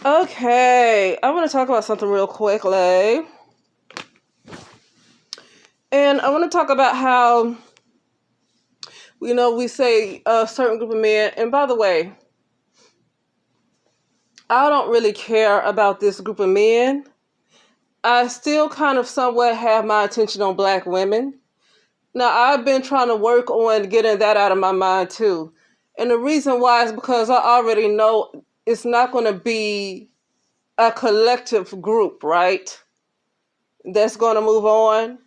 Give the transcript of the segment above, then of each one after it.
Okay, I want to talk about something real quickly. And I want to talk about how, we say a certain group of men. And by the way, I don't really care about this group of men. I still kind of somewhat have my attention on black women. Now, I've been trying to work on getting that out of my mind too. And the reason why is because I already know it's not going to be a collective group, right? That's going to move on.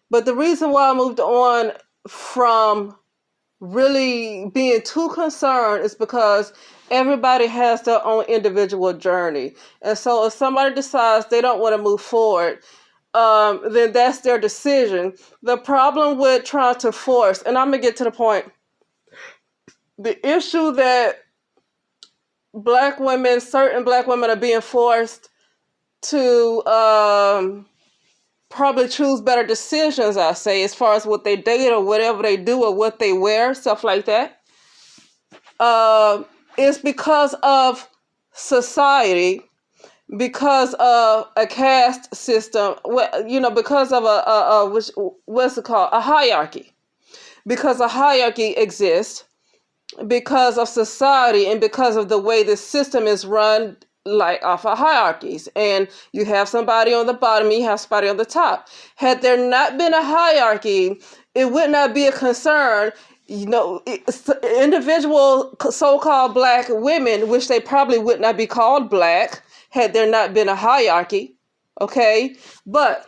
But the reason why I moved on from really being too concerned is because everybody has their own individual journey. And so if somebody decides they don't want to move forward, then that's their decision. The problem with trying to force, and I'm going to get to the point, the issue that certain black women are being forced to probably choose better decisions, I say, as far as what they date or whatever they do or what they wear, stuff like that, is because of society, because of a caste system, because of what's it called? A hierarchy. Because a hierarchy exists, because of society, and because of the way the system is run, like off of hierarchies. And you have somebody on the bottom, you have somebody on the top. Had there not been a hierarchy, it would not be a concern. Individual so-called black women, which they probably would not be called black had there not been a hierarchy, okay? But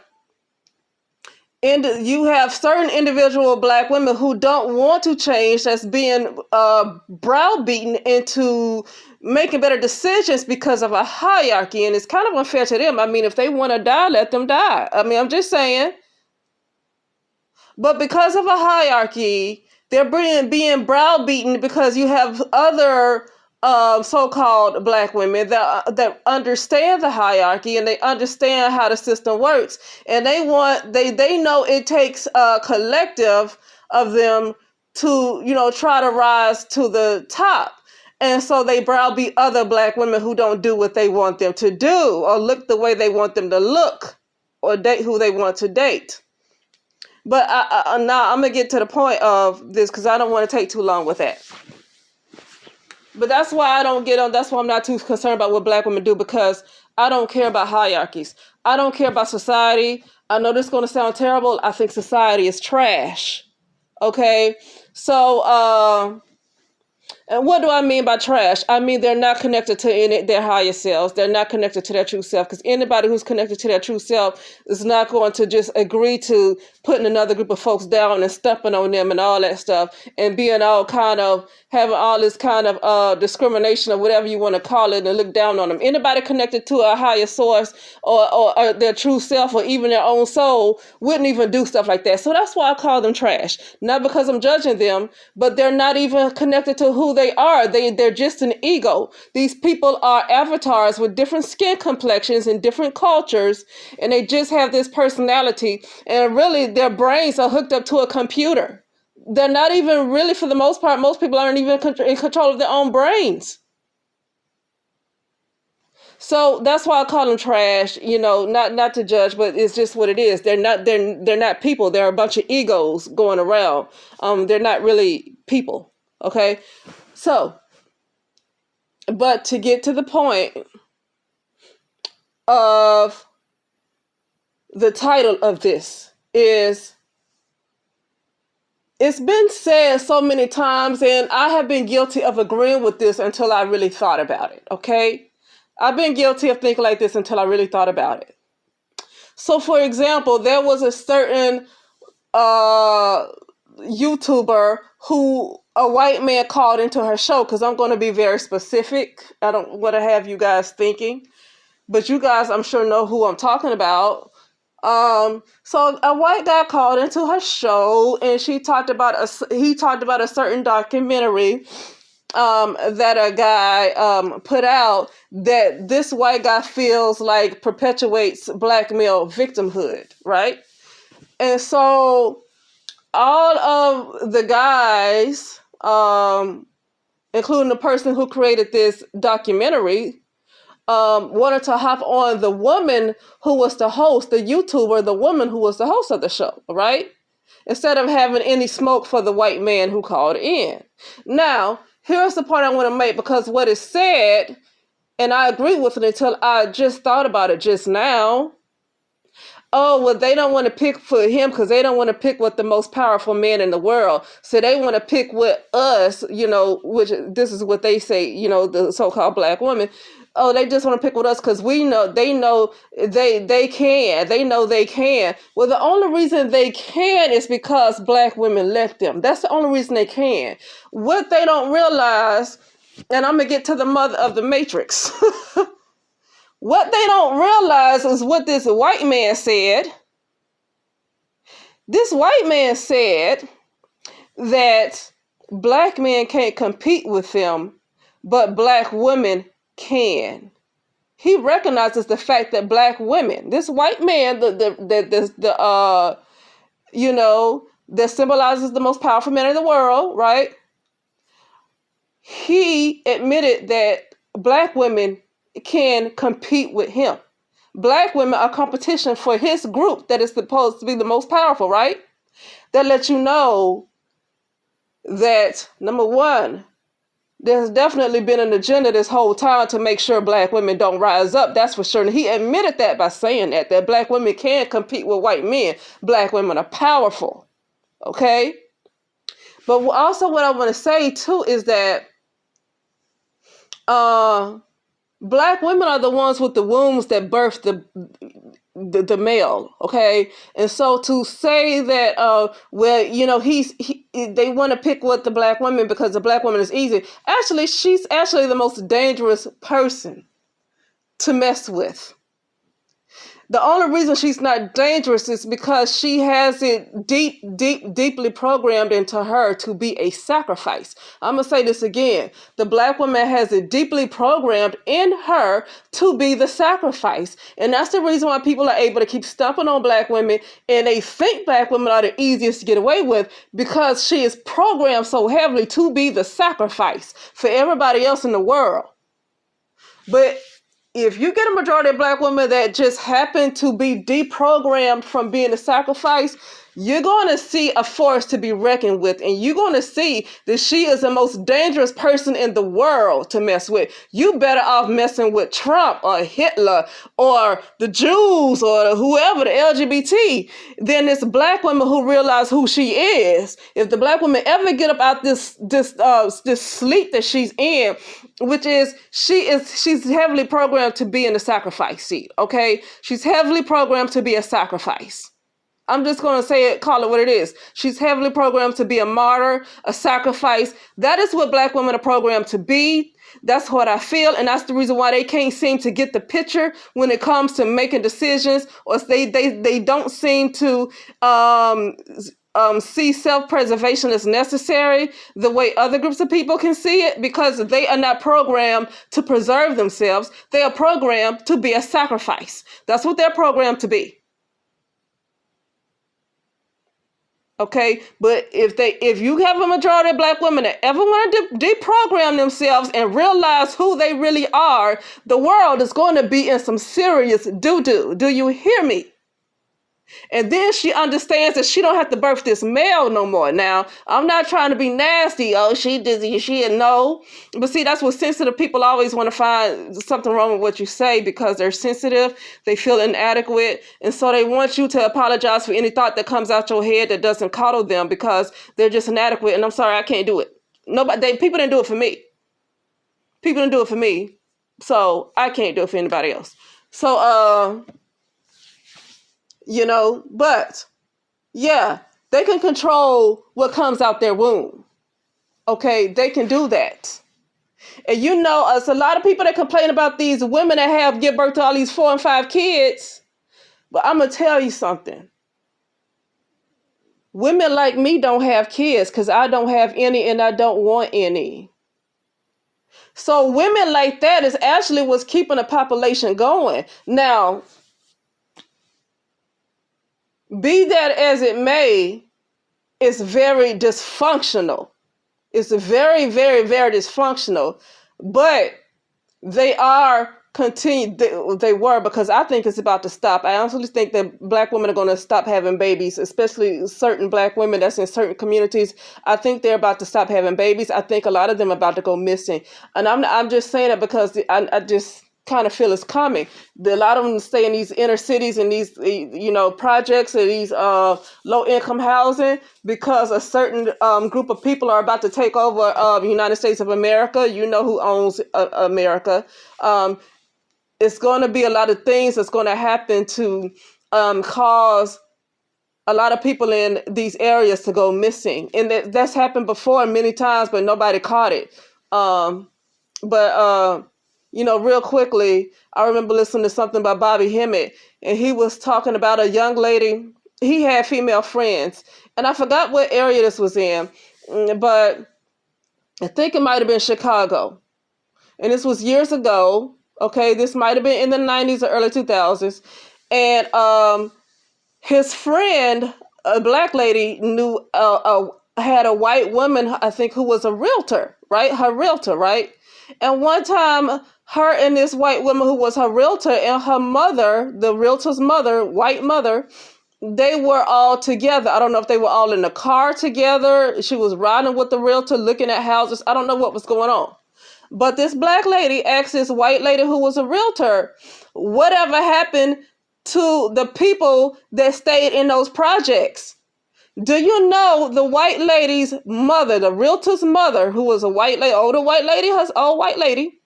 you have certain individual black women who don't want to change, that's being browbeaten into making better decisions because of a hierarchy, and it's kind of unfair to them. I mean, if they want to die, let them die. I mean, I'm just saying. But because of a hierarchy, they're being browbeaten because you have other so-called black women that understand the hierarchy, and they understand how the system works, and they know it takes a collective of them to try to rise to the top. And so they browbeat other black women who don't do what they want them to do, or look the way they want them to look, or date who they want to date. But now I'm going to get to the point of this because I don't want to take too long with that. But that's why that's why I'm not too concerned about what black women do, because I don't care about hierarchies. I don't care about society. I know this is going to sound terrible. I think society is trash. Okay? So, and what do I mean by trash? I mean, they're not connected to their higher selves. They're not connected to their true self, because anybody who's connected to their true self is not going to just agree to putting another group of folks down and stepping on them and all that stuff, and being all kind of having all this kind of discrimination or whatever you want to call it, and look down on them. Anybody connected to a higher source or their true self or even their own soul wouldn't even do stuff like that. So that's why I call them trash. Not because I'm judging them, but they're not even connected to who they are. They're just an ego. These people are avatars with different skin complexions and different cultures, and they just have this personality, and really their brains are hooked up to a computer. They're not even really, for the most part, most people aren't even in control of their own brains. So that's why I call them trash, not to judge, but it's just what it is. They're not people. They're a bunch of egos going around. They're not really people. Okay. So, but to get to the point of the title of this is, it's been said so many times, and I have been guilty of agreeing with this until I really thought about it, okay? I've been guilty of thinking like this until I really thought about it. So, for example, there was a certain YouTuber who a white man called into her show, because I'm going to be very specific. I don't want to have you guys thinking, but you guys, I'm sure, know who I'm talking about. So a white guy called into her show, and he talked about a certain documentary that a guy put out, that this white guy feels like perpetuates black male victimhood, right? And so all of the guys, including the person who created this documentary, wanted to hop on the woman who was the host, the YouTuber, the woman who was the host of the show, right? Instead of having any smoke for the white man who called in. Now, here's the part I want to make, because what is said, and I agree with it until I just thought about it just now. Oh, well, they don't want to pick for him because they don't want to pick with the most powerful man in the world. So they want to pick with us, which this is what they say, the so-called black women. Oh, they just want to pick with us because they know they can. They know they can. Well, the only reason they can is because black women let them. That's the only reason they can. What they don't realize, and I'm going to get to the mother of the matrix. What they don't realize is what this white man said. This white man said that black men can't compete with them, but black women can. He recognizes the fact that black women, this white man, that symbolizes the most powerful man in the world, right? He admitted that black women can compete with him. Black women are competition for his group that is supposed to be the most powerful, right? That lets you know that, number one, there's definitely been an agenda this whole time to make sure black women don't rise up. That's for sure. And he admitted that by saying that black women can compete with white men. Black women are powerful. Okay? But also what I want to say too is that black women are the ones with the wombs that birth the male, okay? And so to say that, they want to pick with the black women because the black woman is easy. Actually, she's actually the most dangerous person to mess with. The only reason she's not dangerous is because she has it deeply programmed into her to be a sacrifice. I'm going to say this again. The black woman has it deeply programmed in her to be the sacrifice. And that's the reason why people are able to keep stomping on black women, and they think black women are the easiest to get away with because she is programmed so heavily to be the sacrifice for everybody else in the world. But if you get a majority of black women that just happen to be deprogrammed from being a sacrifice, you're going to see a force to be reckoned with. And you're going to see that she is the most dangerous person in the world to mess with. You better off messing with Trump or Hitler or the Jews or whoever, the LGBT, than this black woman who realizes who she is. If the black woman ever get up out this sleep that she's in, which is she's heavily programmed to be in the sacrifice seat, okay? She's heavily programmed to be a sacrifice. I'm just going to say it, call it what it is. She's heavily programmed to be a martyr, a sacrifice. That is what black women are programmed to be. That's what I feel. And that's the reason why they can't seem to get the picture when it comes to making decisions, or they don't seem to see self-preservation as necessary the way other groups of people can see it, because they are not programmed to preserve themselves. They are programmed to be a sacrifice. That's what they're programmed to be. Okay, but if you have a majority of black women that ever want to deprogram themselves and realize who they really are, the world is going to be in some serious doo-doo. Do you hear me? And then she understands that she don't have to birth this male no more. Now, I'm not trying to be nasty. Oh, she no. But see, that's what sensitive people always want to find something wrong with what you say, because they're sensitive. They feel inadequate. And so they want you to apologize for any thought that comes out your head that doesn't coddle them, because they're just inadequate. And I'm sorry, I can't do it. People didn't do it for me. People didn't do it for me. So I can't do it for anybody else. So, but yeah, they can control what comes out their womb. Okay, they can do that. And it's a lot of people that complain about these women that give birth to all these 4 and 5 kids. But I'm going to tell you something. Women like me don't have kids because I don't have any and I don't want any. So women like that is actually what's keeping the population going. Now, be that as it may, it's very dysfunctional. It's very, very, very dysfunctional. But They are continue. They were, because I think it's about to stop. I honestly think that black women are going to stop having babies, especially certain black women that's in certain communities. I think they're about to stop having babies. I think a lot of them are about to go missing, and I'm just saying that because I just kind of feel it's coming. A lot of them stay in these inner cities and these projects and these low income housing because a certain group of people are about to take over the United States of America. You know who owns America. It's going to be a lot of things that's going to happen to cause a lot of people in these areas to go missing, and that's happened before many times, but nobody caught it. But real quickly, I remember listening to something by Bobby Hemmett, and he was talking about a young lady. He had female friends, and I forgot what area this was in, but I think it might have been Chicago. And this was years ago. Okay, this might have been in the 90s or early 2000s. And his friend, a black lady, had a white woman, I think, who was a realtor, right? Her realtor, right? And one time, her and this white woman who was her realtor and her mother, the realtor's mother, white mother, they were all together. I don't know if they were all in the car together. She was riding with the realtor, looking at houses. I don't know what was going on. But this black lady asked this white lady who was a realtor, whatever happened to the people that stayed in those projects? Do you know the white lady's mother, the realtor's mother, who was a white lady, older white lady, her old white lady?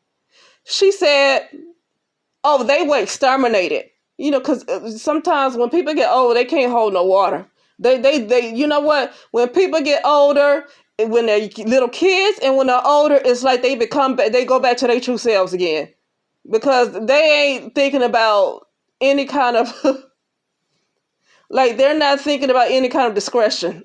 She said, oh, they were exterminated. Because sometimes when people get old, they can't hold no water. They, you know what? When people get older, when they're little kids and when they're older, it's like they go back to their true selves again. Because they ain't thinking about any kind of, like they're not thinking about any kind of discretion.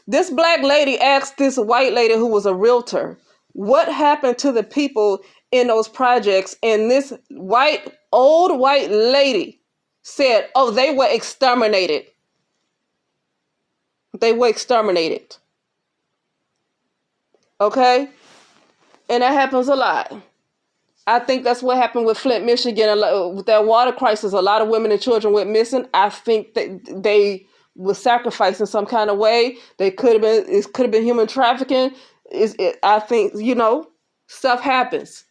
This black lady asked this white lady who was a realtor, what happened to the people in those projects? And this old white lady said, oh, they were exterminated. They were exterminated. Okay? And that happens a lot. I think that's what happened with Flint, Michigan. With that water crisis, a lot of women and children went missing. I think that they were sacrificed in some kind of way. It could have been human trafficking. I think, stuff happens.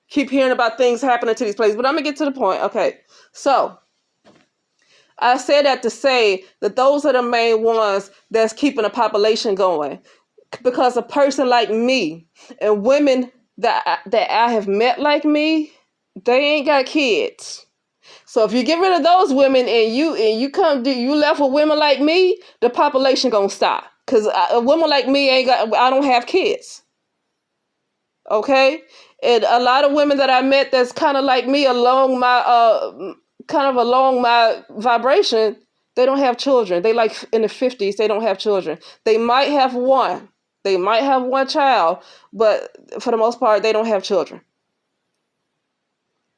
Keep hearing about things happening to these places. But I'm going to get to the point. Okay. So I say that to say that those are the main ones that's keeping the population going. Because a person like me and women that I have met like me, they ain't got kids. So if you get rid of those women and you left with women like me, the population gonna stop. Because a woman like me I don't have kids. Okay? And a lot of women that I met that's kind of like me along my vibration, they don't have children. They like in the 50s, they don't have children. They might have one. They might have one child, but for the most part, they don't have children.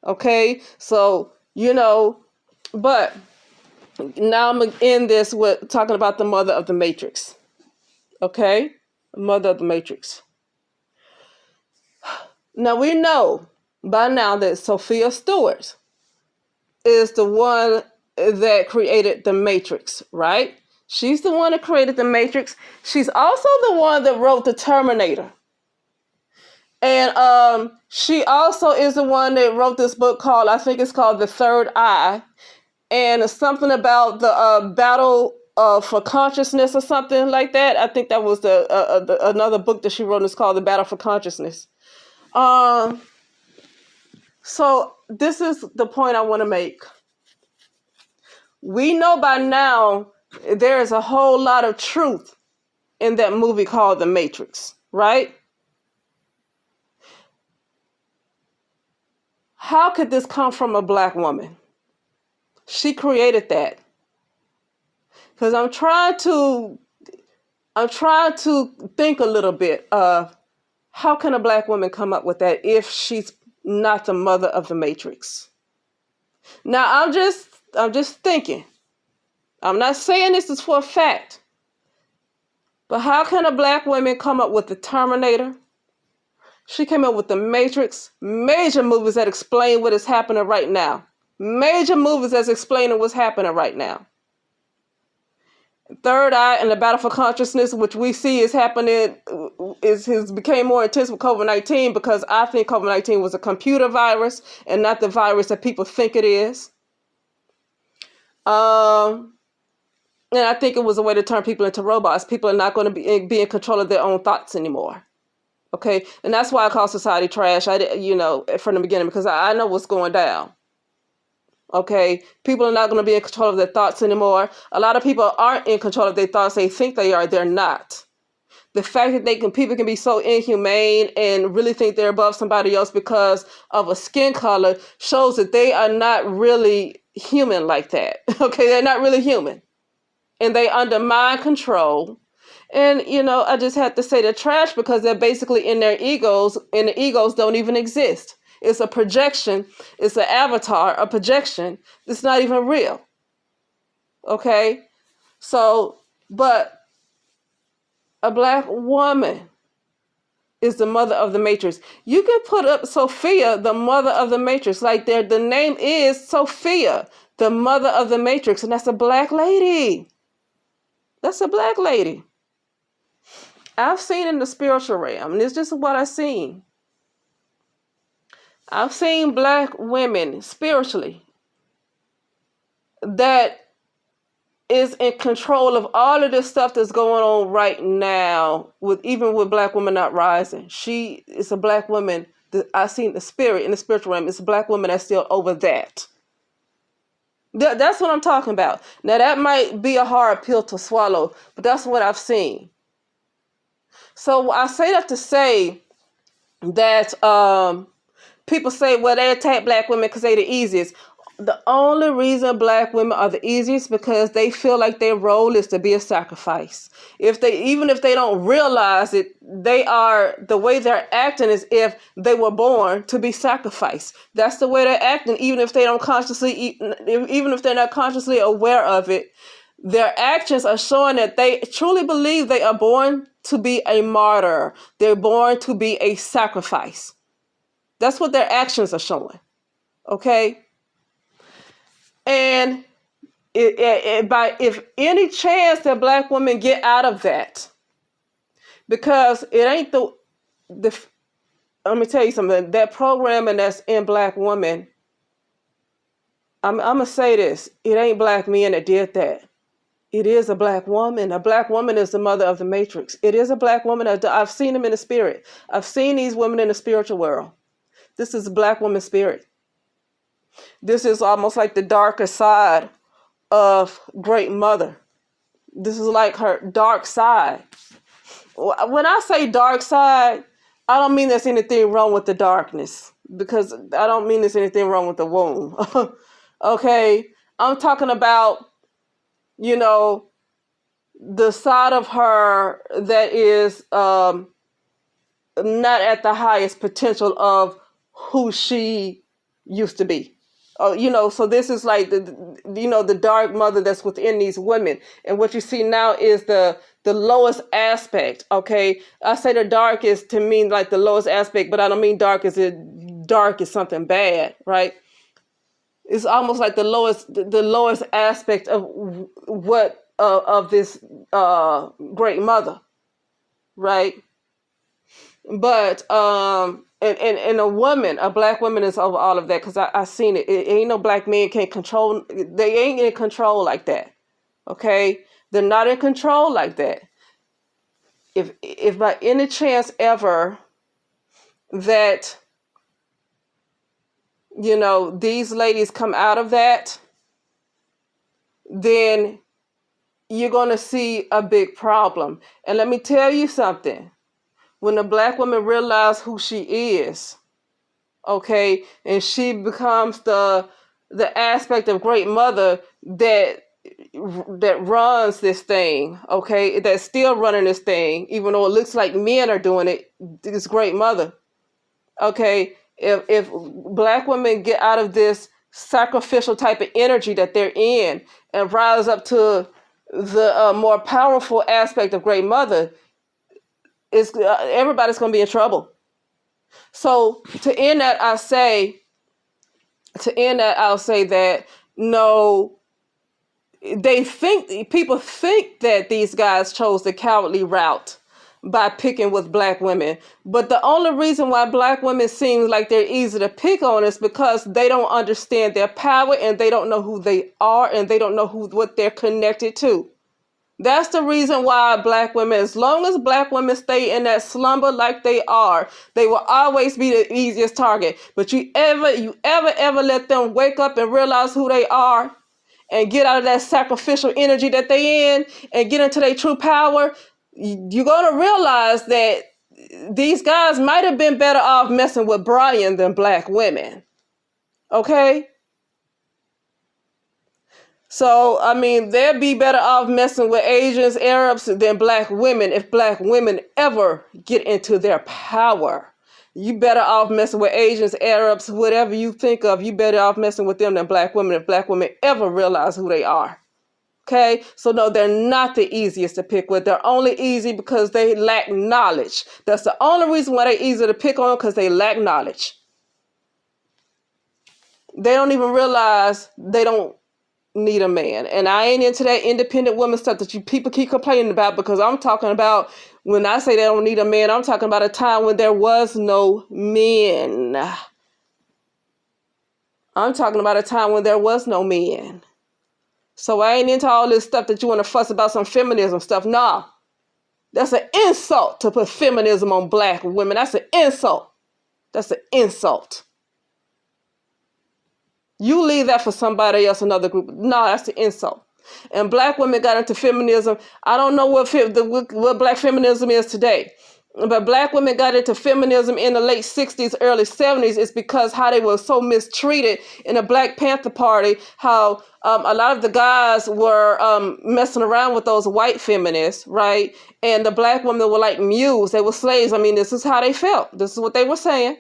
Okay? So, but now I'm going to end this with talking about the mother of the Matrix. Okay? Mother of the Matrix. Now, we know by now that Sophia Stewart is the one that created the Matrix, right? She's the one that created the Matrix. She's also the one that wrote the Terminator. And she also is the one that wrote this book I think it's called The Third Eye. And it's something about the battle for consciousness or something like that. I think that was another book that she wrote. It's called The Battle for Consciousness. So this is the point I want to make. We know by now there is a whole lot of truth in that movie called The Matrix, right? How could this come from a black woman? She created that. Because I'm trying to think a little bit of how can a black woman come up with that if she's not the mother of the Matrix? Now I'm just thinking. I'm not saying this is for a fact. But how can a black woman come up with the Terminator, She came up with The Matrix, major movies that explain what is happening right now. Major movies that's explaining what's happening right now. Third Eye and the Battle for Consciousness, which we see is happening, has became more intense with COVID-19 because I think COVID-19 was a computer virus and not the virus that people think it is. And I think it was a way to turn people into robots. People are not going to be in control of their own thoughts anymore. Okay, and that's why I call society trash. From the beginning, because I know what's going down. Okay, people are not going to be in control of their thoughts anymore. A lot of people aren't in control of their thoughts. They think they are. They're not. The fact that people can be so inhumane and really think they're above somebody else because of a skin color shows that they are not really human like that. Okay, they're not really human, and they undermine control. And, I just have to say they're trash because they're basically in their egos, and the egos don't even exist. It's a projection. It's an avatar, a projection. It's not even real. Okay? So, but a Black woman is the mother of the Matrix. You can put up Sophia, the mother of the Matrix. Like the name is Sophia, the mother of the Matrix, and that's a Black lady. That's a Black lady. I've seen in the spiritual realm, and it's just what I've seen. I've seen Black women spiritually that is in control of all of this stuff that's going on right now, even with Black women not rising. She is a Black woman that I've seen the spirit in the spiritual realm. It's a Black woman that's still over that. That's what I'm talking about. Now, that might be a hard pill to swallow, but that's what I've seen. So I say that to say that people say, well, they attack Black women because they're the easiest. The only reason Black women are the easiest because they feel like their role is to be a sacrifice. Even if they don't realize it, the way they're acting is if they were born to be sacrificed. That's the way they're acting, even if they're not consciously aware of it. Their actions are showing that they truly believe they are born to be a martyr. They're born to be a sacrifice. That's what their actions are showing. Okay? And if any chance that Black women get out of that, because it ain't let me tell you something, that programming that's in Black women, I'm going to say this, it ain't Black men that did that. It is a Black woman. A Black woman is the mother of the Matrix. It is a Black woman. I've seen them in the spirit. I've seen these women in the spiritual world. This is a Black woman spirit. This is almost like the darker side of Great Mother. This is like her dark side. When I say dark side, I don't mean there's anything wrong with the darkness, because I don't mean there's anything wrong with the womb. Okay? I'm talking about, the side of her that is not at the highest potential of who she used to be. So this is like the dark mother that's within these women. And what you see now is the lowest aspect. Okay. I say the dark is to mean like the lowest aspect, but I don't mean dark as dark is something bad, right? It's almost like the lowest aspect of what of this great mother, right? But and a woman, a Black woman is over all of that, because I seen it. It ain't no Black men can't control. They ain't in control like that. Okay, they're not in control like that. If by any chance ever that these ladies come out of that, then you're going to see a big problem. And let me tell you something. When a Black woman realizes who she is, okay, and she becomes the aspect of Great Mother that runs this thing, okay, that's still running this thing, even though it looks like men are doing it, this Great Mother, okay. If Black women get out of this sacrificial type of energy that they're in and rise up to the more powerful aspect of Great Mother, everybody's going to be in trouble. So to end that, I'll say that no, people think that these guys chose the cowardly route by picking with black women. But the only reason why black women seem like they're easy to pick on is because they don't understand their power, and they don't know who they are, and they don't know what they're connected to. That's the reason why black women, as long as black women stay in that slumber like they are, they will always be the easiest target. But you ever let them wake up and realize who they are, and get out of that sacrificial energy that they in, and get into their true power, you're going to realize that these guys might have been better off messing with Brian than black women. Okay? So, I mean, they'd be better off messing with Asians, Arabs than black women if black women ever get into their power. You better off messing with Asians, Arabs, whatever you think of, you better off messing with them than black women if black women ever realize who they are. Okay? So no, they're not the easiest to pick with. They're only easy because they lack knowledge. That's the only reason why they're easy to pick on, because they lack knowledge. They don't even realize they don't need a man. And I ain't into that independent woman stuff that you people keep complaining about, because I'm talking about, when I say they don't need a man, I'm talking about a time when there was no men. I'm talking about a time when there was no men. So I ain't into all this stuff that you want to fuss about, some feminism stuff. Nah, that's an insult to put feminism on black women. That's an insult. That's an insult. You leave that for somebody else, another group. No, that's the insult. And black women got into feminism. I don't know what black feminism is today, but black women got into feminism in the late 60s, early 70s. It's because how they were so mistreated in the Black Panther Party, how a lot of the guys were messing around with those white feminists, right? And the black women were like mules. They were slaves. I mean, this is how they felt. This is what they were saying.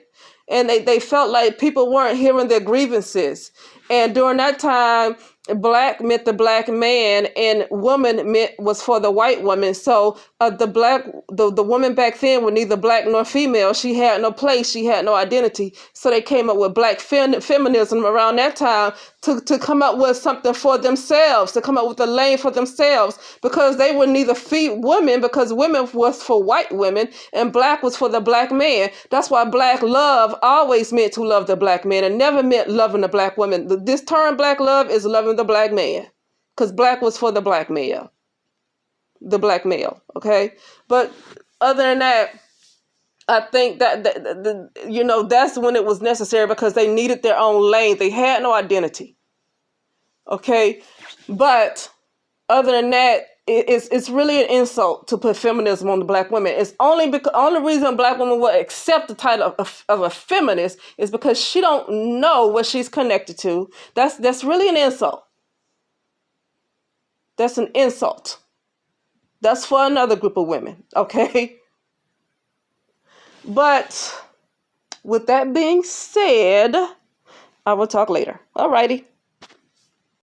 And they felt like people weren't hearing their grievances. And during that time, black meant the black man, and woman was for the white woman. So the woman back then was neither black nor female. She had no place. She had no identity. So they came up with black feminism around that time to come up with something for themselves, to come up with a lane for themselves, because they were neither women, because women was for white women and black was for the black man. That's why black love always meant to love the black man and never meant loving the black woman. This term black love is loving the black man, because black was for the black male, okay? But other than that, I think that that's when it was necessary, because they needed their own lane. They had no identity, okay? But other than that, it's really an insult to put feminism on the black women. It's only reason black women will accept the title of a feminist is because she don't know what she's connected to. That's really an insult. That's an insult. That's for another group of women, okay? But with that being said, I will talk later. Alrighty.